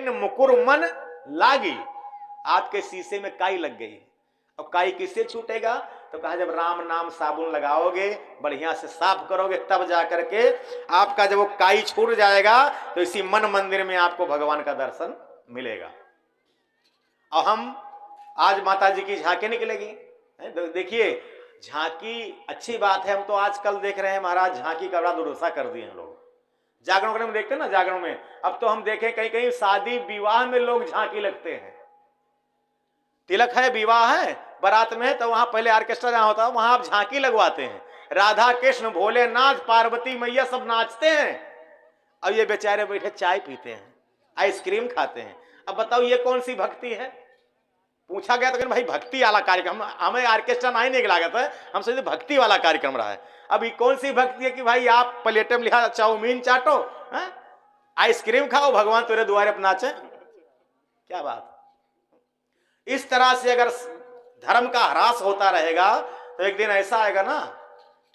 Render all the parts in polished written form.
किन मुकुर मन लागी। आपके शीशे में काई लग गई, और काई किससे छूटेगा? तो कहा जब राम नाम साबुन लगाओगे, बढ़िया से साफ करोगे, तब जाकर के आपका जब वो काई छूट जाएगा तो इसी मन मंदिर में आपको भगवान का दर्शन मिलेगा। और हम आज माता जी की झांकी निकलेगी, देखिए झांकी अच्छी बात है। हम तो आजकल देख रहे हैं महाराज, झांकी का बड़ा दुर्दशा कर दिए हैं लोग। जागरण में देखते हैं ना, जागरण में अब तो हम देखें कहीं कहीं शादी विवाह में लोग झांकी लगते हैं। तिलक है, विवाह है, बारात में, तो वहां पहले ऑर्केस्ट्रा जहां होता है वहां आप झांकी लगवाते हैं। राधा कृष्ण भोलेनाथ पार्वती मैया सब नाचते हैं, अब ये बेचारे बैठे चाय पीते हैं, आइसक्रीम खाते हैं। अब बताओ ये कौन सी भक्ति है? पूछा गया तो भाई भक्ति वाला कार्यक्रम, हमें ऑर्केस्ट्रा नहीं लागत है, हम सोचते भक्ति वाला कार्यक्रम रहा है। अब ये कौन सी भक्ति है कि भाई आप प्लेट में लिखा चाउमीन चाटो, आइसक्रीम खाओ, भगवान तेरे द्वारे पर नाचे? क्या बात। इस तरह से अगर धर्म का ह्रास होता रहेगा तो एक दिन ऐसा आएगा ना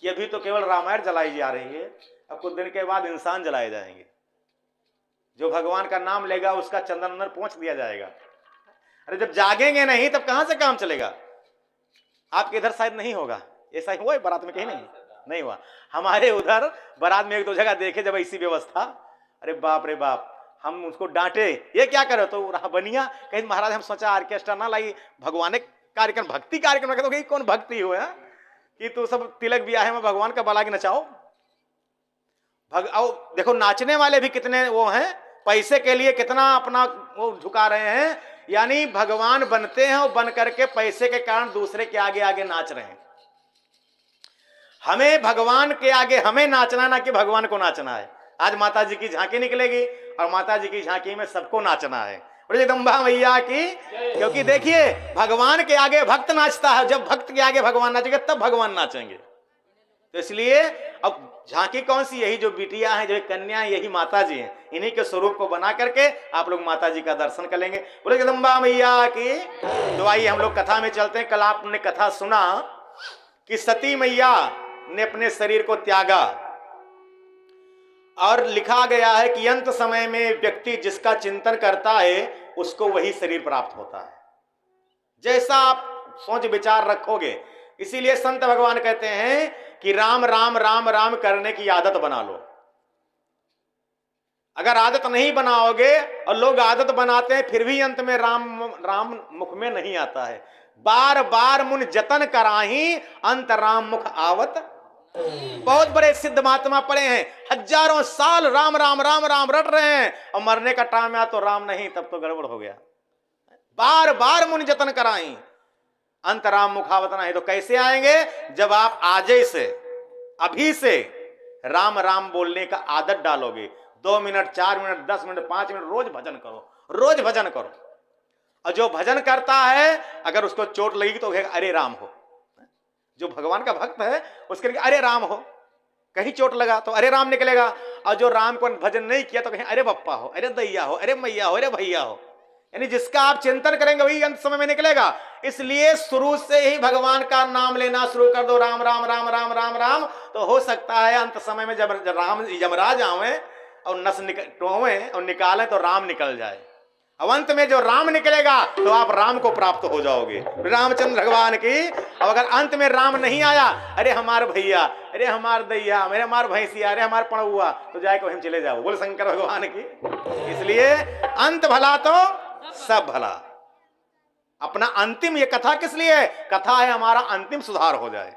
कि अभी तो केवल रामायण जलाई जा रही है, अब कुछ दिन के बाद इंसान जलाए जाएंगे। जो भगवान का नाम लेगा उसका चंदन पहुंच दिया जाएगा। अरे जब जागेंगे नहीं तब कहां से काम चलेगा? आपके इधर शायद नहीं होगा, ऐसा ही हुआ है बारात में? कहीं नहीं हुआ। हमारे उधर बारात में एक दो जगह देखे जब ऐसी व्यवस्था, अरे बाप रे बाप, हम उसको डांटे, ये क्या करे? तो रहा बनिया, कहीं महाराज हम सोचा ऑर्केस्ट्रा ना लाई, भगवान कार्यक्रम, भक्ति कार्यक्रम। तो कहीं कौन भक्ति हो कि तू सब तिलक ब्याह में भगवान का बला के नचाओ। देखो नाचने वाले भी कितने वो हैं, पैसे के लिए कितना अपना वो झुका रहे हैं, यानी भगवान बनते हैं और बन करके पैसे के कारण दूसरे के आगे आगे नाच रहे हैं। हमें भगवान के आगे हमें नाचना, ना कि भगवान को नाचना है। आज माता जी की झांकी निकलेगी और माता जी की झांकी में सबको नाचना है, जगदम्बा मैया की। क्योंकि देखिए भगवान के आगे भक्त नाचता है, जब भक्त के आगे भगवान नाचेंगे तब भगवान नाचेंगे। तो इसलिए अब झांकी कौन सी? यही जो बिटिया है, जो कन्या है, यही माता जी हैं। इन्हीं के स्वरूप को बना करके आप लोग माता जी का दर्शन कर लेंगे। बोले जगदम्बा मैया की। तो आइए हम लोग कथा में चलते हैं। कल आपने कथा सुना कि सती मैया ने अपने शरीर को त्यागा, और लिखा गया है कि अंत समय में व्यक्ति जिसका चिंतन करता है उसको वही शरीर प्राप्त होता है, जैसा आप सोच विचार रखोगे। इसीलिए संत भगवान कहते हैं कि राम राम राम राम करने की आदत बना लो। अगर आदत नहीं बनाओगे, और लोग आदत बनाते हैं फिर भी अंत में राम राम मुख में नहीं आता है। बार बार मुन जतन कराही, अंत राम मुख आवत। बहुत बड़े सिद्ध महात्मा पड़े हैं, हजारों साल राम राम राम राम रट रहे हैं, और मरने का टाइम आया तो राम नहीं, तब तो गड़बड़ हो गया। बार बार मुनि जतन कराई, अंत राम मुखावत नहीं। तो कैसे आएंगे? जब आप आजे से, अभी से राम राम बोलने का आदत डालोगे। 2 मिनट, 4 मिनट, 10 मिनट, 5 मिनट रोज भजन करो, रोज भजन करो। और जो भजन करता है अगर उसको चोट लगेगी तो कहेगा अरे राम हो। जो भगवान का भक्त है उसके लिए अरे राम हो, कहीं चोट लगा तो अरे राम निकलेगा। और जो राम को भजन नहीं किया तो कहीं अरे बप्पा हो, अरे दैया हो, अरे मैया हो, अरे भैया हो। यानी जिसका आप चिंतन करेंगे वही अंत समय में निकलेगा। इसलिए शुरू से ही भगवान का नाम लेना शुरू कर दो, राम राम राम राम राम राम। तो हो सकता है अंत समय में जब राम यमराज आवे और नस टोवे और निकालें तो राम निकल जाए। अब अंत में जो राम निकलेगा तो आप राम को प्राप्त हो जाओगे, रामचंद्र भगवान की। अब अगर अंत में राम नहीं आया, अरे हमार भैया, अरे हमार दैया, मेरे हमार भैंसिया, अरे हमार पड़ुआ, तो जाके वहीं चले जाओ। बोल शंकर भगवान की। इसलिए अंत भला तो सब भला। अपना अंतिम, ये कथा किस लिए है? कथा है हमारा अंतिम सुधार हो जाए,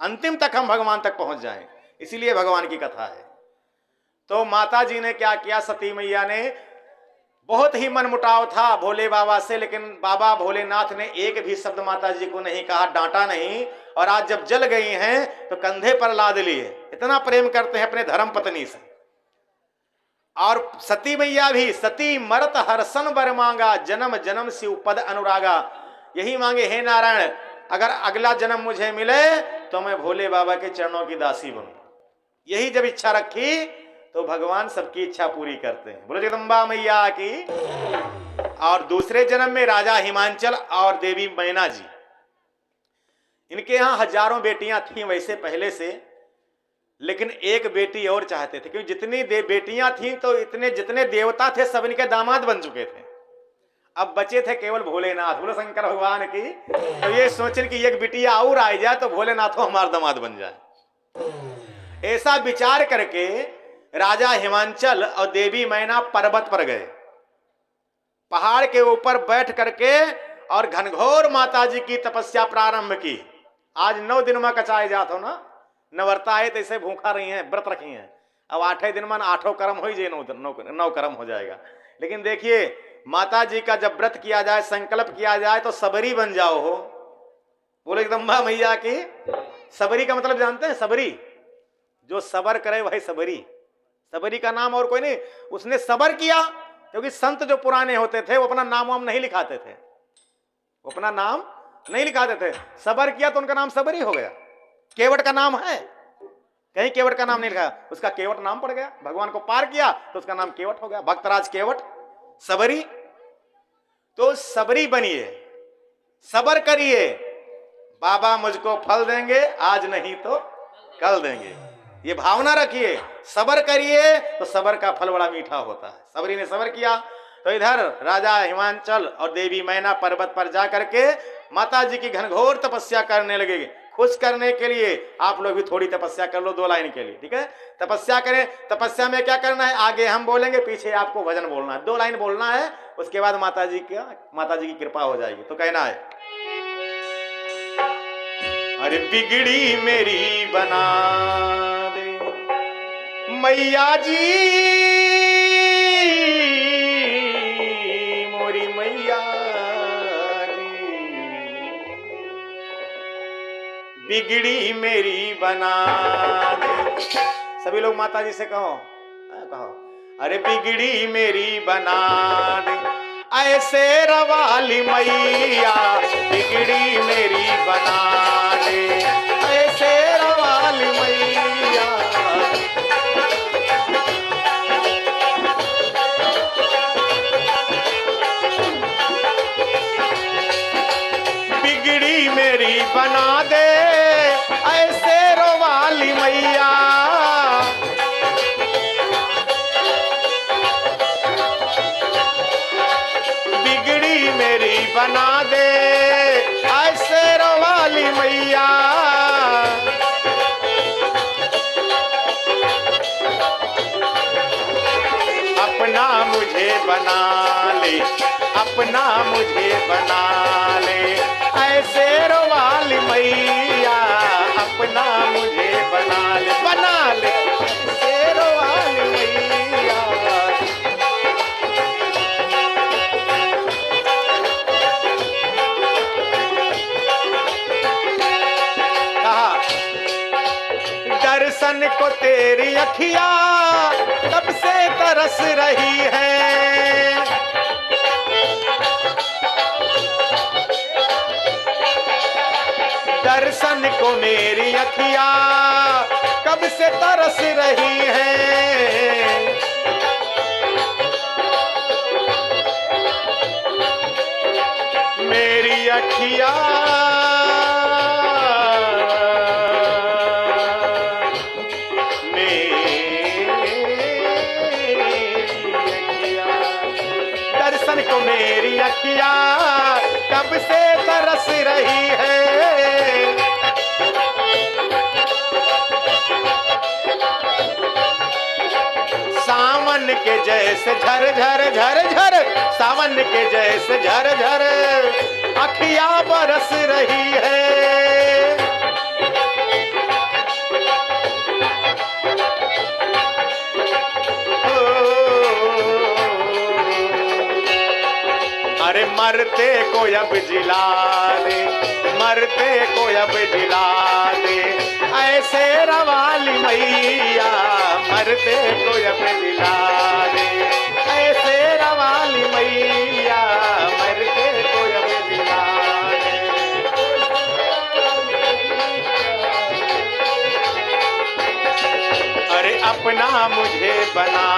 अंतिम तक हम भगवान तक पहुंच जाएं, इसीलिए भगवान की कथा है। तो माता जी ने क्या किया? सती मैया ने, बहुत ही मनमुटाव था भोले बाबा से, लेकिन बाबा भोलेनाथ ने एक भी शब्द माता जी को नहीं कहा, डांटा नहीं। और आज जब जल गई हैं तो कंधे पर लाद लिए, इतना प्रेम करते हैं अपने धर्म पत्नी से। और सती मैया भी, सती मरत हर्षन बर मांगा, जन्म जन्म शिव पद अनुरागा। यही मांगे, हे नारायण अगर अगला जन्म मुझे मिले तो मैं भोले बाबा के चरणों की दासी बनूं। यही जब इच्छा रखी तो भगवान सबकी इच्छा पूरी करते हैं। बोलो जगदम्बा मैया की। और दूसरे जन्म में राजा हिमांचल और देवी मैना जी, इनके यहां हजारों बेटियां थीं वैसे पहले से, लेकिन एक बेटी और चाहते थे, क्योंकि जितनी बेटियां थीं तो इतने जितने देवता थे सब इनके दामाद बन चुके थे। अब बचे थे केवल भोलेनाथ, बोलो शंकर भगवान की। तो ये सोचें कि एक बिटिया और आ जाए तो भोलेनाथ को हमारा दामाद बन जाए। ऐसा विचार करके राजा हिमांचल और देवी मैना पर्वत पर गए, पहाड़ के ऊपर बैठ करके और घनघोर माता जी की तपस्या प्रारंभ की। आज 9 दिन में कचाए जात हो ना, नवरता है तो इसे भूखा रही हैं, व्रत रखी हैं। अब 8 दिन में 8 कर्म हो जाए, 9 कर्म हो जाएगा। लेकिन देखिए माता जी का जब व्रत किया जाए, संकल्प किया जाए तो सबरी बन जाओ हो। बोले एकदम मां मैया की। सबरी का मतलब जानते हैं? सबरी जो सबर करे वही सबरी। सबरी का नाम और कोई नहीं, उसने सबर किया। क्योंकि संत जो पुराने होते थे वो अपना नाम वाम नहीं लिखाते थे, वो अपना नाम नहीं लिखाते थे। सबर किया तो उनका नाम सबरी हो गया। केवट का नाम है, कहीं केवट का नाम नहीं लिखा, उसका केवट नाम पड़ गया। भगवान को पार किया तो उसका नाम केवट हो गया, भक्तराज केवट सबरी। तो सबरी बनिए, सबर करिए, बाबा मुझको फल देंगे, आज नहीं तो कल देंगे, ये भावना रखिए। सबर करिए तो सबर का फल बड़ा मीठा होता है। सबरी ने सबर किया तो इधर राजा हिमांचल और देवी मैना पर्वत पर जाकर के माता जी की घनघोर तपस्या करने लगे। खुश करने के लिए आप लोग भी थोड़ी तपस्या कर लो 2 लाइन के लिए, ठीक है? तपस्या करें। तपस्या में क्या करना है आगे हम बोलेंगे, पीछे आपको भजन बोलना है। 2 लाइन बोलना है, उसके बाद माता जी की कृपा हो जाएगी। तो कहना है, अरे बिगड़ी मेरी बना दे मैया जी, मोरी मैया जी, बिगड़ी मेरी बना दे। सभी लोग माता जी से कहो, कहो, अरे बिगड़ी मेरी बना दे, ऐसे रवाली मैया, बिगड़ी मेरी बना दे, ऐसे रवाली मैया। बिगड़ी मेरी बना दे, ऐसे रवाली मैया, बिगड़ी मेरी बना दे, ऐसे रवाली मैया। अपना मुझे बना ले, अपना मुझे बना ले, ऐसे रवाली मैया, अपना मुझे बना ले, बना ले, ऐसे रवाली मैया। दर्शन को तेरी अखिया कब से तरस रही है, दर्शन को मेरी अखिया कब से तरस रही है। मेरी अखिया को मेरी अखिया कब से तरस रही है। सावन के जैसे झर झर झर झर, सावन के जैसे झर झर अखिया बरस रही है। अरे मरते को अब जिला दे, मरते को अब जिला दे, ऐसे रवाली मैया, मरते को अब जिला दे, ऐसे रवाली मैया, मरते को अब जिला दे। अरे अपना मुझे बना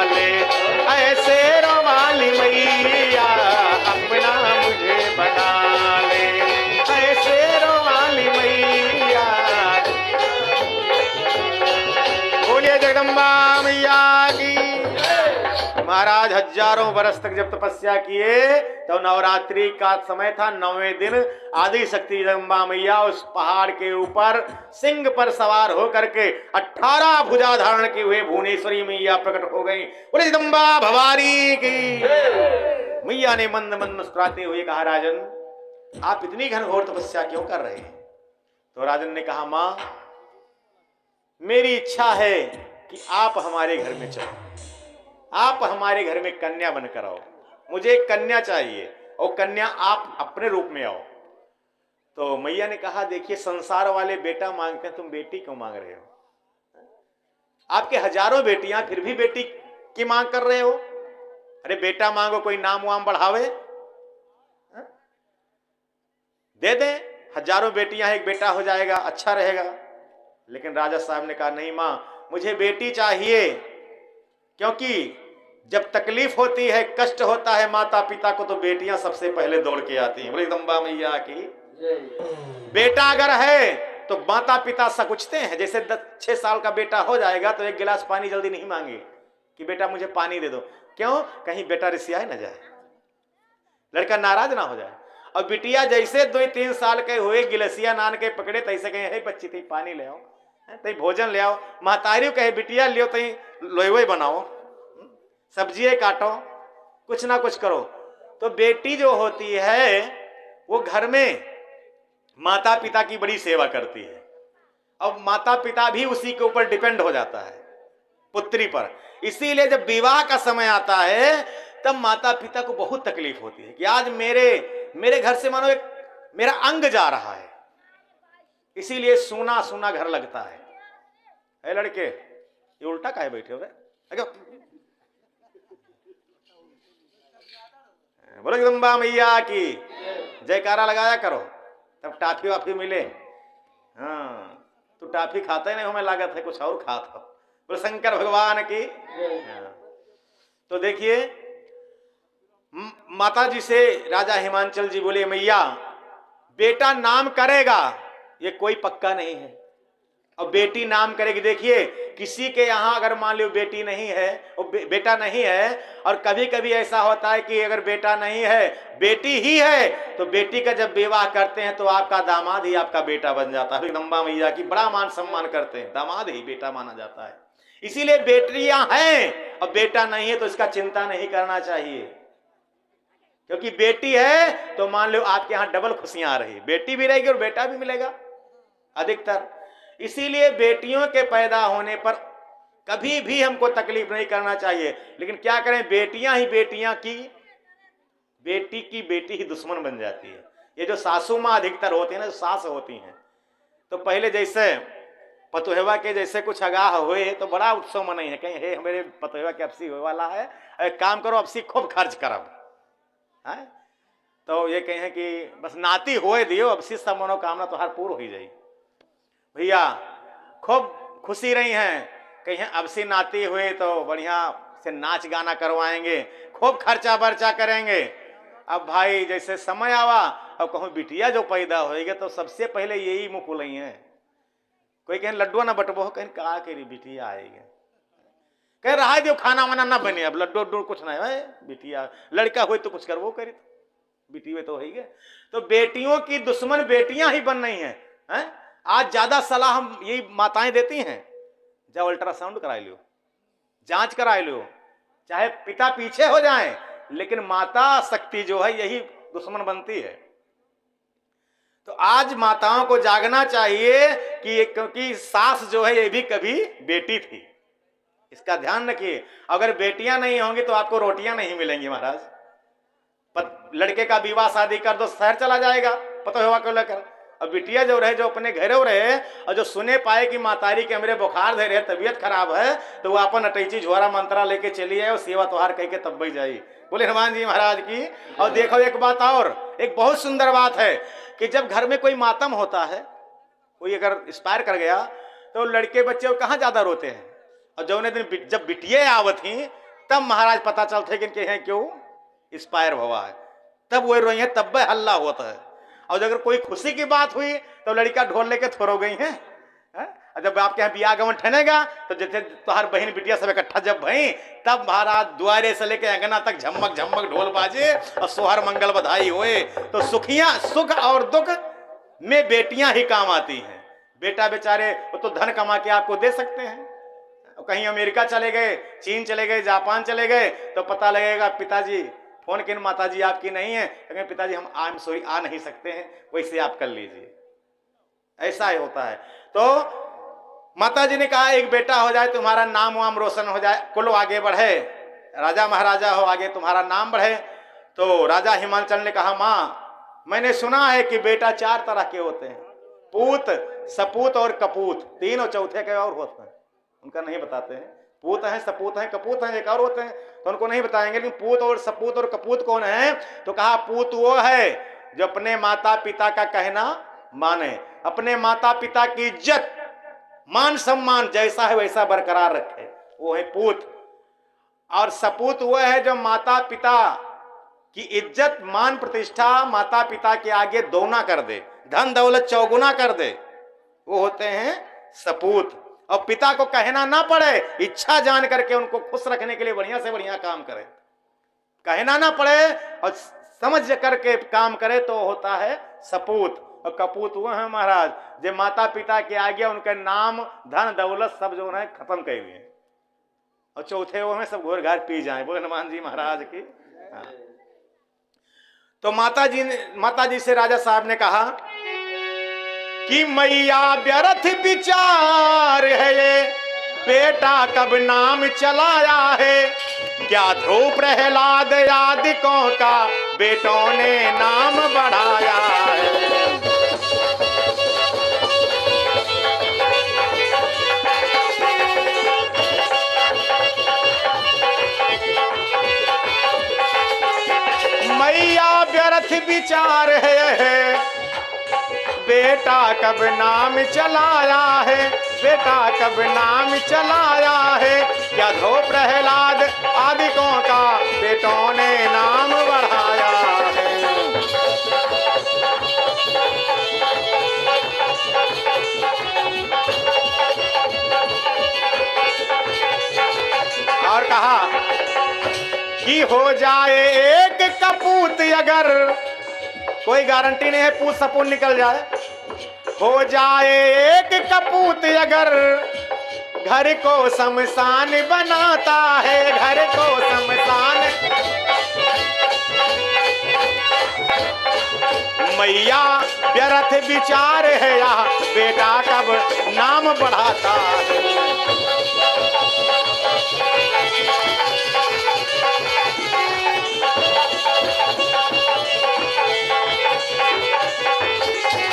ले, ऐसे रवाली मैया, अपना मुझे बना ले, ऐसे रवाली मैया। महाराज हजारों बरस तक जब तपस्या किए तो नवरात्रि का समय था, 9वें दिन आदि शक्ति जगदम्बा मैया उस पहाड़ के ऊपर सिंह पर सवार होकर के 18 भुजा धारण के हुए भुवनेश्वरी मैया प्रकट हो गई। बोले जगदम्बा भवानी की। मैया ने मंद मंद मुस्कुराते हुए कहा, राजन आप इतनी घनघोर तपस्या क्यों कर रहे हैं? तो राजन ने कहा, मां मेरी इच्छा है कि आप हमारे घर में चलो, आप हमारे घर में कन्या बनकर आओ, मुझे एक कन्या चाहिए और कन्या आप अपने रूप में आओ। तो मैया ने कहा, देखिए संसार वाले बेटा मांगते हैं, तुम बेटी क्यों मांग रहे हो? आपके हजारों बेटियां फिर भी बेटी की मांग कर रहे हो। अरे बेटा मांगो, कोई नाम वाम बढ़ावे, दे दे, हजारों बेटियां एक बेटा हो जाएगा, अच्छा रहेगा। लेकिन राजा साहब ने कहा, नहीं मां मुझे बेटी चाहिए, क्योंकि जब तकलीफ होती है, कष्ट होता है माता पिता को, तो बेटियां सबसे पहले दौड़ के आती हैं। बोले जगदम्बा मैया की। बेटा अगर है तो माता पिता सकुचते हैं। जैसे 6 साल का बेटा हो जाएगा तो एक गिलास पानी जल्दी नहीं मांगे कि बेटा मुझे पानी दे दो, क्यों? कहीं बेटा रिसिया न जाए, लड़का नाराज ना हो जाए। और बिटिया जैसे 2-3 साल के हुए, गिलसिया नान के पकड़े, तैसे कहे, हे बच्ची तई पानी ले आओ, तई भोजन ले आओ। महतारी कहे, बिटिया लियो तई लोई बनाओ, सब्जियां काटो, कुछ ना कुछ करो। तो बेटी जो होती है वो घर में माता पिता की बड़ी सेवा करती है, और माता पिता भी उसी के ऊपर डिपेंड हो जाता है, पुत्री पर। इसीलिए जब विवाह का समय आता है तब माता पिता को बहुत तकलीफ होती है कि आज मेरे घर से मानो एक मेरा अंग जा रहा है। इसीलिए सूना सूना घर लगता है। ए लड़के, ये उल्टा काहे बैठे हो रे? बोलो जगदम्बा मैया की जयकारा लगाया करो, तब टाफी वाफी मिले। हाँ, तो टाफी खाता ही नहीं, हमें लागत है कुछ और खाता। बोलो शंकर भगवान की। तो देखिए माता जी से राजा हिमांचल जी बोले, मैया बेटा नाम करेगा ये कोई पक्का नहीं है, और बेटी नाम करेगी। देखिए किसी के यहाँ अगर मान लो बेटी नहीं है, बेटा नहीं है, और कभी कभी ऐसा होता है कि अगर बेटा नहीं है बेटी ही है, तो बेटी का जब विवाह करते हैं तो आपका दामाद ही आपका बेटा बन जाता है। जगदम्बा मैया की बड़ा मान सम्मान करते हैं, दामाद ही बेटा माना जाता है। इसीलिए बेटियां हैं और बेटा नहीं है तो इसका चिंता नहीं करना चाहिए, क्योंकि बेटी है तो मान लो आपके यहाँ डबल खुशियां आ रही, बेटी भी रहेगी और बेटा भी मिलेगा अधिकतर। इसीलिए बेटियों के पैदा होने पर कभी भी हमको तकलीफ नहीं करना चाहिए। लेकिन क्या करें, बेटियां ही बेटियां की बेटी ही दुश्मन बन जाती है। ये जो सासू माँ अधिकतर होती है ना, जो सास होती हैं, तो पहले जैसे पतोहवा के जैसे कुछ अगाह हुए तो बड़ा उत्सव मनाई है, कहीं हे मेरे पतोहवा के अपसी होने वाला है, एक काम करो अपसी खूब खर्च करब है, तो ये कहे कि बस नाती होए दियो, अपसी सब मनोकामना तो हर पूर्ण हो जाएगी। भैया खूब खुशी रही हैं, कहीं अपसी नाती हुए तो बढ़िया से नाच गाना करवाएंगे, खूब खर्चा बर्चा करेंगे। अब भाई जैसे समय आवा, अब कहूँ बिटिया जो पैदा होएगी तो सबसे पहले यही मुँह खुलई है। कोई कहें लड्डू ना बटबो, कहीं कहा कि बिटिया आएगी, कह रहा है जो खाना वाना ना बने, अब लड्डू उड्डू कुछ नहीं है, बिटिया लड़का हुई तो कुछ करवो करी, बेटी हुई तो हो ही गए। तो बेटियों की दुश्मन बेटियां ही बन रही हैं। आज ज्यादा सलाह हम यही माताएं देती हैं, जब अल्ट्रासाउंड करा लो, जांच करा लो, चाहे पिता पीछे हो जाएं, लेकिन माता शक्ति जो है यही दुश्मन बनती है। तो आज माताओं को जागना चाहिए कि क्योंकि सास जो है ये भी कभी बेटी थी, इसका ध्यान रखिए। अगर बेटियां नहीं होंगी तो आपको रोटियां नहीं मिलेंगी महाराज। लड़के का विवाह शादी कर दो, शहर चला जाएगा पता हुआ को लेकर, और बिटिया जो रहे, जो अपने घरों रहे, और जो सुने पाए कि मातारी के हमरे बुखार धरे है, तबीयत खराब है, तो वो अपन अटैची झोरा मंत्रा लेके चली आए और सेवा त्योहार कह के तब ही जाई। बोले हनुमान जी महाराज की। और देखो एक बात और, एक बहुत सुंदर बात है कि जब घर में कोई मातम होता है, कोई अगर एक्सपायर कर गया, तो लड़के बच्चे कहाँ ज्यादा रोते हैं, और जो दिन जब बिटिया आवत ही तब महाराज पता चलते कि हैं क्यों एक्सपायर हुआ है, तब वो रोई है, तब हल्ला होता है। और अगर कोई खुशी की बात हुई तो लड़का ढोल लेके थोरो गई है, जब आपके यहाँ बिया गवन ठनेगा तो जैसे तुम्हार बहन बिटिया सब इकट्ठा जब भई, तब महाराज द्वारे से लेके अंगना तक झमक झमक ढोल बाजे और सोहर मंगल बधाई होए। तो सुख और दुख में बेटियां ही काम आती हैं। बेटा बेचारे वो तो धन कमा के आपको दे सकते हैं, कहीं अमेरिका चले गए, चीन चले गए, जापान चले गए, तो पता लगेगा पिताजी फोन किन, माताजी आपकी नहीं है, कहेंगे पिताजी हम आ नहीं सकते हैं, वैसे आप कर लीजिए। ऐसा ही होता है। तो माताजी ने कहा एक बेटा हो जाए, तुम्हारा नाम वाम रोशन हो जाए, कुल आगे बढ़े, राजा महाराजा हो, आगे तुम्हारा नाम बढ़े। तो राजा हिमांचल ने कहा माँ मैंने सुना है कि बेटा 4 तरह के होते हैं, पूत, सपूत और कपूत, 3 और चौथे के और होते हैं, उनका नहीं बताते हैं। पूत हैं, सपूत हैं, कपूत हैं, एक और होते हैं तो उनको नहीं बताएंगे। लेकिन पूत और सपूत और कपूत कौन है? तो कहा पूत वो है जो अपने माता पिता का कहना माने, अपने माता पिता की इज्जत मान सम्मान जैसा है वैसा बरकरार रखे, वो है पूत। और सपूत वो है जो माता पिता की इज्जत मान प्रतिष्ठा माता पिता के आगे दोना कर दे, धन दौलत चौगुना कर दे, वो होते हैं सपूत। और पिता को कहना ना पड़े, इच्छा जान करके उनको खुश रखने के लिए बढ़िया से बढ़िया काम करे, कहना ना पड़े और समझ करके काम करे तो होता है सपूत। और कपूत वो है महाराज जो माता पिता के आगे उनके नाम धन दौलत सब जो है खत्म कर दिए, और चौथे वो में सब घोर घाट पी जाए। बोले हनुमान जी महाराज की। हाँ। तो माता जी से राजा साहब ने कहा कि मैया व्यर्थ विचार है ये, बेटा कब नाम चलाया है, क्या ध्रुव प्रहलाद आदिकों का बेटों ने नाम बढ़ाया है। मैया व्यर्थ विचार है, बेटा कब नाम चलाया है, बेटा कब नाम चलाया है, क्या धो प्रहलाद आदिकों का बेटों ने नाम बढ़ाया है। और कहा कि हो जाए एक कपूत, अगर कोई गारंटी नहीं है पूत सपूत निकल जाए, हो जाए एक कपूत अगर घर को शमशान बनाता है, घर को शमशान। मैया व्यर्थ विचार है यहाँ, बेटा कब नाम बढ़ाता है।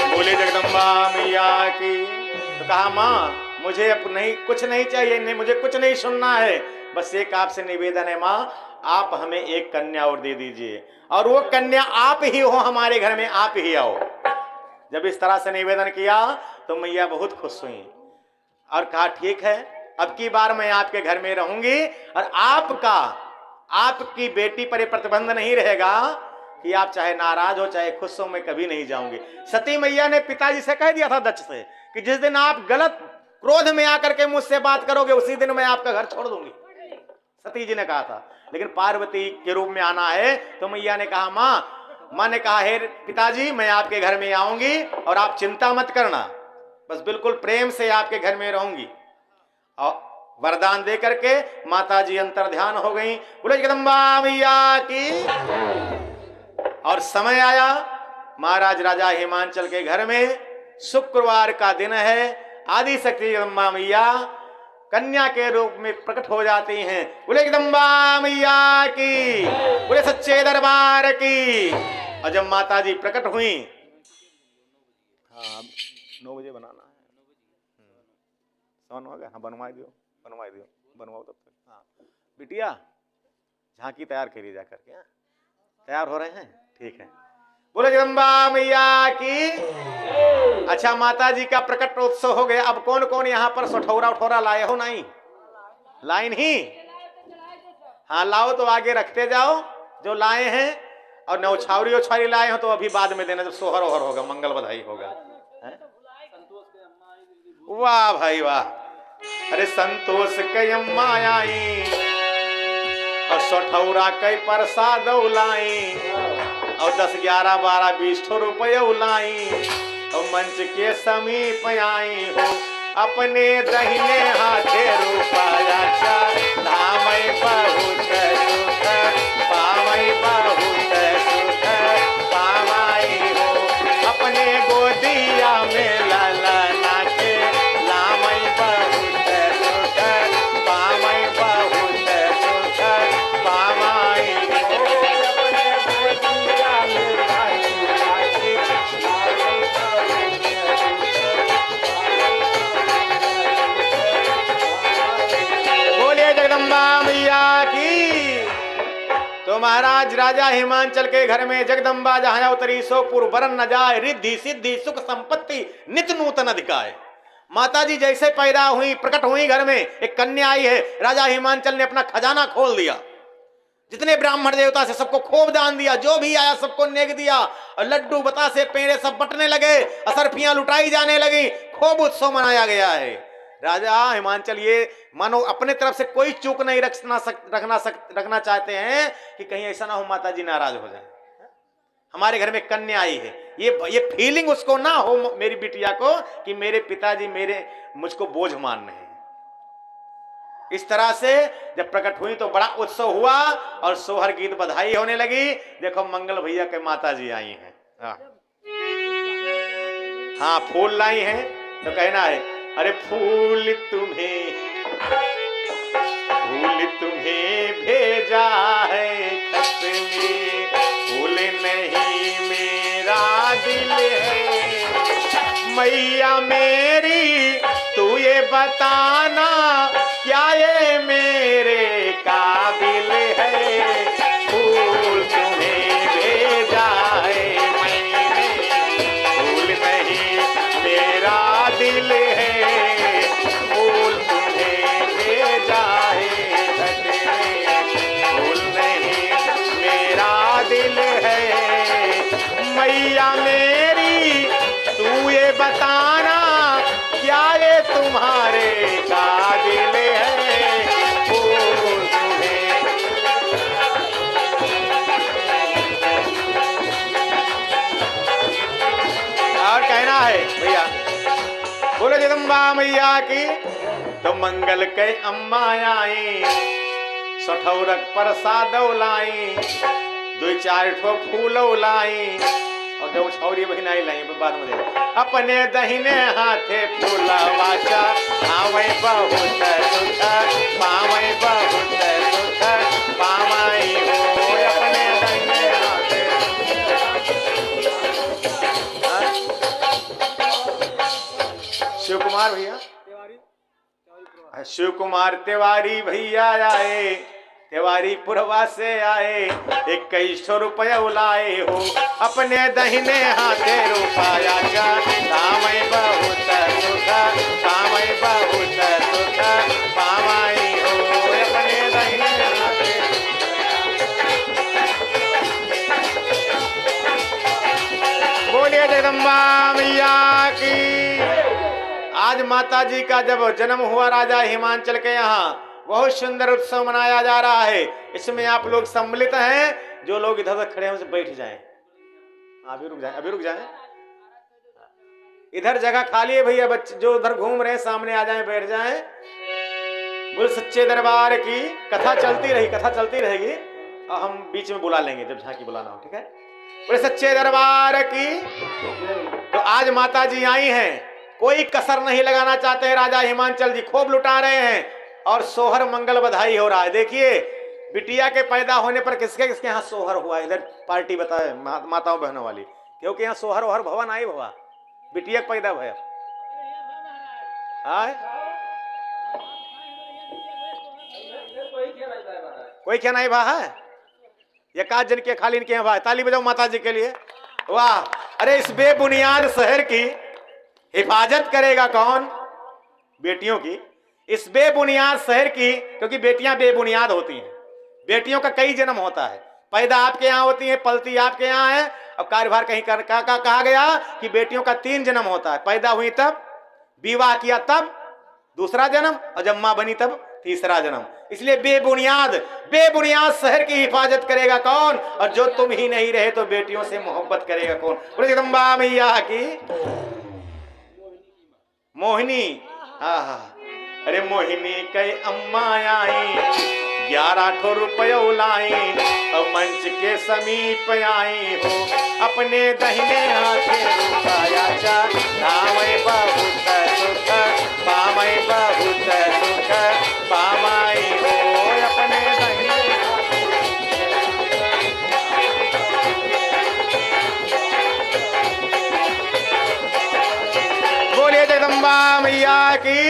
बोले जगदम्बा मैया की। तो कहा माँ मुझे अब नहीं कुछ नहीं चाहिए, नहीं मुझे कुछ नहीं सुनना है, बस एक आपसे निवेदन है माँ, आप हमें एक कन्या और दे दीजिए, और वो कन्या आप ही हो हमारे घर में, आप ही आओ। जब इस तरह से निवेदन किया तो मैया बहुत खुश हुई और कहा ठीक है, अब की बार मैं आपके घर में रहूंगी और आपकी बेटी पर प्रतिबंध नहीं रहेगा कि आप चाहे नाराज हो चाहे खुश हो, मैं कभी नहीं जाऊंगी। सती मैया ने पिताजी से कह दिया था दक्ष से कि जिस दिन आप गलत क्रोध में आकर के मुझसे बात करोगे उसी दिन मैं आपका घर छोड़ दूंगी, सती जी ने कहा था। लेकिन पार्वती के रूप में आना है तो मैया ने कहा माँ ने कहा हे पिताजी मैं आपके घर में आऊंगी और आप चिंता मत करना, बस बिल्कुल प्रेम से आपके घर में रहूंगी। और वरदान दे करके माता जी अंतर ध्यान हो गई। बोले जगदम्बा मैया की। और समय आया महाराज राजा हिमांचल के घर में, शुक्रवार का दिन है, आदि शक्ति जगदम्बा मैया कन्या के रूप में प्रकट हो जाती हैं। बोले जगदम्बा मैया की, बोले सच्चे दरबार की। और जब माता जी प्रकट हुई, हाँ 9 बजे बनाना है, हो गया, हाँ बनवा दियो बनवाओ तब तक। हाँ बिटिया झांकी तैयार करिए जा करके, तैयार हो रहे हैं, ठीक है। बोले जगदम्बा मैया की। अच्छा माता जी का प्रकट उत्सव हो गया। अब कौन कौन यहाँ पर सठौरा उठौरा लाए हो? नहीं लाइन ही, हाँ लाओ तो आगे रखते जाओ जो लाए हैं, और नौछावरी उछावरी लाए हो तो अभी बाद में देना जब सोहर ओहर होगा, मंगल बधाई होगा। वाह भाई वाह। अरे संतोष कई अम्मा आई और सठौरा कई प्रसाद उलाई और 10, 11, 12, 20 रुपये उलाई और मंच के समीप आई हो अपने दहिने हाथे रुपया धामई बहुत सुख पावई बहुत सुख पावाई हो अपने गोदिया में ललना के लामई बहुत सुख पावई बहुत सुख पावाई हो अपने गोदिया में ललना के बोलिए जगदम्बा मैया की। तो महाराज राजा हिमांचल के घर में जगदम्बा जहां उतरी सो पुरबरन न जाए रिद्धि सिद्धि सुख संपत्ति नित नूतन अधिकाय। माता जी जैसे पैदा हुई प्रकट हुई घर में एक कन्या आई है। राजा हिमांचल ने अपना खजाना खोल दिया, जितने ब्राह्मण देवता से सबको खूब दान दिया, जो भी आया सबको नेग दिया और लड्डू बतासे पेड़े सब बटने लगे, असरफियां लुटाई जाने लगी, खूब उत्सव मनाया गया है। राजा हिमांचल ये मानो अपने तरफ से कोई चूक नहीं रखना चाहते हैं कि कहीं ऐसा ना हो माता जी नाराज हो जाए। हमारे घर में कन्या आई है, ये फीलिंग उसको ना हो मेरी बिटिया को कि मेरे पिताजी मुझको बोझ मान रहे हैं। इस तरह से जब प्रकट हुई तो बड़ा उत्सव हुआ और सोहर गीत बधाई होने लगी। देखो मंगल भैया के माता जी आई हैं, हाँ फूल लाई हैं तो कहना है अरे फूल तुम्हें भेजा है खत में फूल नहीं मेरा दिल है मैया मेरी तू ये बताना क्या ये मेरे काबिल है फूल तुम्हें भेजा है मैंने फूल नहीं मेरा दिल है फूल तुम्हें भेजा है फूल नहीं मेरा दिल है मैया मेरी तू ये बताना क्या ये तुम्हारे काबिल है फूल तुम्हें। और कहना है भैया बोलो जगदम्बा मैया की। तो मंगल के अम्मा आई सठौरक प्रसाद लाई 2-4 ठो फूल लाई और 2 छौरी बहिनाई लाई बाद में अपने दहिने हाथे फूलवा पावई बहुत सुख पावई बहुत सुख पावई हो अपने दहिने हाथे। शिव कुमार भैया शिव कुमार तिवारी भैया आए तिवारी पुरवा से आए 2100 रुपये उलाए हो अपने दहिने हाथे रुपया पावई बहुत सुख पावई बहुत सुख पावई हो अपने दहिने हाथे। बोलिए जगदम्बा मैया की। आज माता जी का जब जन्म हुआ राजा हिमांचल के यहाँ बहुत सुंदर उत्सव मनाया जा रहा है। इसमें आप लोग सम्मिलित हैं, जो लोग इधर उधर खड़े हैं उसे बैठ जाएं, अभी रुक जाएं। इधर जगह खाली है भैया, बच्चे जो उधर घूम रहे हैं सामने आ जाएं, बैठ जाएं। बोल सच्चे दरबार की कथा चलती रहेगी और हम बीच में बुला लेंगे जब झांकी बुलाना हो, ठीक है। बोले सच्चे दरबार की। तो आज माता जी आई हैं, कोई कसर नहीं लगाना चाहते हैं। राजा हिमांचल जी खूब लुटा रहे हैं और सोहर मंगल बधाई हो रहा है। देखिए बिटिया के पैदा होने पर किसके किसके यहाँ सोहर हुआ, इधर पार्टी बताए माताओं बहनों वाली, क्योंकि यहाँ सोहर ओहर भवन आई हुआ बिटिया पैदा भया। कोई क्या नहीं भा है, एक आध जन के खाली इनके यहाँ भाई। ताली बजाओ माता जी के लिए, वाह। अरे इस बेबुनियाद शहर की हिफाजत करेगा कौन? बेटियों की। इस बेबुनियाद शहर की, क्योंकि बेटियां बेबुनियाद होती हैं। बेटियों का कई जन्म होता है, पैदा आपके यहाँ होती है, पलती आपके यहाँ है। अब कार्यभार कहीं कहा गया कि बेटियों का 3 जन्म होता है। पैदा हुई तब विवाह किया तब दूसरा जन्म, और जब मां बनी तब तीसरा जन्म। इसलिए बेबुनियाद शहर की हिफाजत करेगा कौन, और जो तुम ही नहीं रहे तो बेटियों से मोहब्बत करेगा कौन। बोले जगदम्बा मैया की मोहिनी। अरे मोहिनी कई अम्मा आई, 11 रुपये लाई, अब मंच के समीप आई हो, अपने दहिने हाथे रुकाया चा, पामय बहुत सुख, पामय बहुत सुख, पामाई हो अपने दहिने। बोलिए जगदम्बा मैया की।